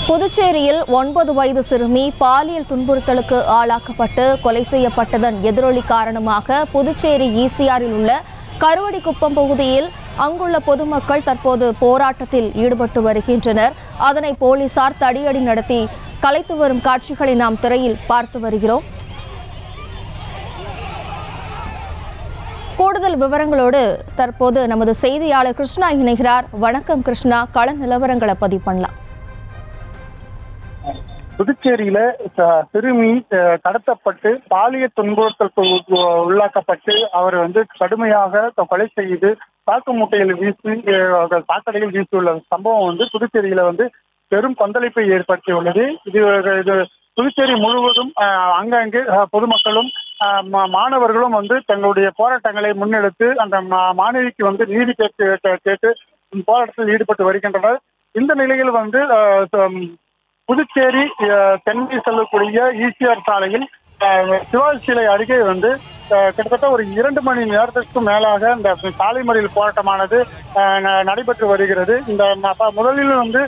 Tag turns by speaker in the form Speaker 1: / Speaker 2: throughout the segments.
Speaker 1: புதுச்சேரியில் 9 வயது சிறுமி பாலியல் துன்புறுத்தலுக்கு ஆளாக்கப்பட்டு கொலை செய்யப்பட்டதன் எதிரொலி காரணமாக புதுச்சேரி ஈசிஆரில் உள்ள கருவடிக்குப்பம் பகுதியில் அங்குள்ள பொதுமக்கள் தற்போது போராட்டத்தில் ஈடுபட்டு வருகின்றனர். அதனை போலீசார் தடியடி நடத்தி கலைத்து வரும் காட்சிகளை நாம் திரையில் பார்த்து வருகிறோம். கூடுதல் விவரங்களோடு தற்போது நமது செய்தியாளர் கிருஷ்ணா இணைகிறார். வணக்கம் கிருஷ்ணா, கள நிலவரங்களை பதிவு பண்ணலாம்.
Speaker 2: புதுச்சேரியில சிறுமி கடத்தப்பட்டு பாலியல் துன்புறுத்தலுக்கு உள்ளாக்கப்பட்டு அவர் கடுமையாக கொலை செய்து சாக்கு மூட்டையில் வீசி சாக்கடையில் வீசியுள்ள சம்பவம் புதுச்சேரியில பெரும் கொந்தளிப்பை ஏற்படுத்தியுள்ளது. இது புதுச்சேரி முழுவதும் அங்கங்கே பொதுமக்களும் மாணவர்களும் தங்களுடைய போராட்டங்களை முன்னெடுத்து அந்த மாணவிக்கு நீதி கேட்டு போராட்டத்தில் ஈடுபட்டு வருகின்றனர். இந்த நிலையில் புதுச்சேரி தென்னை செல்லக்கூடிய ஈசிஆர் சாலையில் சிவாஜி சிலை அருகே கிட்டத்தட்ட ஒரு 2 மணி நேரத்திற்கு மேலாக இந்த சாலை மறியல் போராட்டமானது நடைபெற்று வருகிறது. இந்த முதலில்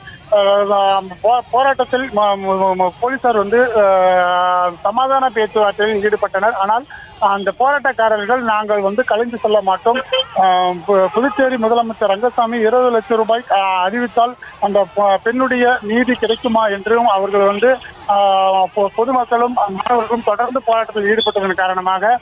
Speaker 2: போராட்டத்தில் போலீசார் சமாதான பேச்சுவார்த்தையில் ஈடுபட்டனர். ஆனால் அந்த போராட்டக்காரர்கள் நாங்கள் கலைந்து செல்ல மாட்டோம், புதுச்சேரி முதலமைச்சர் ரங்கசாமி 20 லட்சம் ரூபாய் அறிவித்தால் அந்த பெண்ணுடைய நீதி கிடைக்குமா என்றும் அவர்கள் பொதுமக்களும் மாணவர்களும் தொடர்ந்து போராட்டத்தில் ஈடுபட்டதன் காரணமாக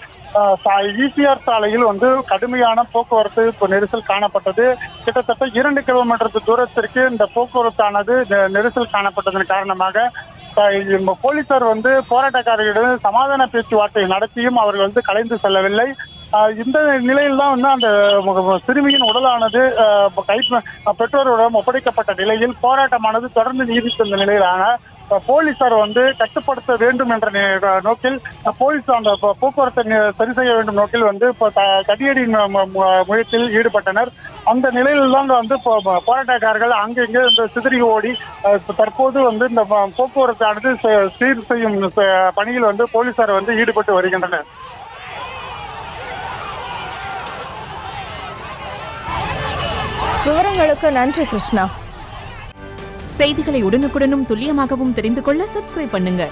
Speaker 2: ஈசிஆர் சாலையில் கடுமையான போக்குவரத்து நெரிசல் காணப்பட்டது. கிட்டத்தட்ட 2 கிலோமீட்டர் தூரத்திற்கு இந்த போக்குவரத்தானது நெரிசல் காணப்பட்டதன் காரணமாக போலீசார் போராட்டக்காரர்களிடம் சமாதான பேச்சுவார்த்தை நடத்தியும் அவர்கள் கலைந்து செல்லவில்லை. இந்த நிலையில் தான் அந்த சிறுமியின் உடலானது பெற்றோரிடம் ஒப்படைக்கப்பட்ட நிலையில் போராட்டமானது தொடர்ந்து நீடித்த நிலையிலான போலீசார் கட்டுப்படுத்த வேண்டும் என்ற நோக்கில் போலீஸ் அந்த போக்குவரத்தை சரி செய்ய வேண்டும் நோக்கில் தடியடி முயற்சியில் ஈடுபட்டனர். அந்த நிலையில் தான் போராட்டக்காரர்கள் அங்கெங்கே சிதறி ஓடி தற்போது இந்த போக்குவரத்தானது சீர் செய்யும் பணியில் போலீசார் ஈடுபட்டு வருகின்றனர்.
Speaker 1: விவரங்களுக்கு நன்றி கிருஷ்ணா.
Speaker 3: செய்திகளை உடனுக்குடனும் துல்லியமாகவும் தெரிந்து கொள்ள சப்ஸ்கிரைப் பண்ணுங்க.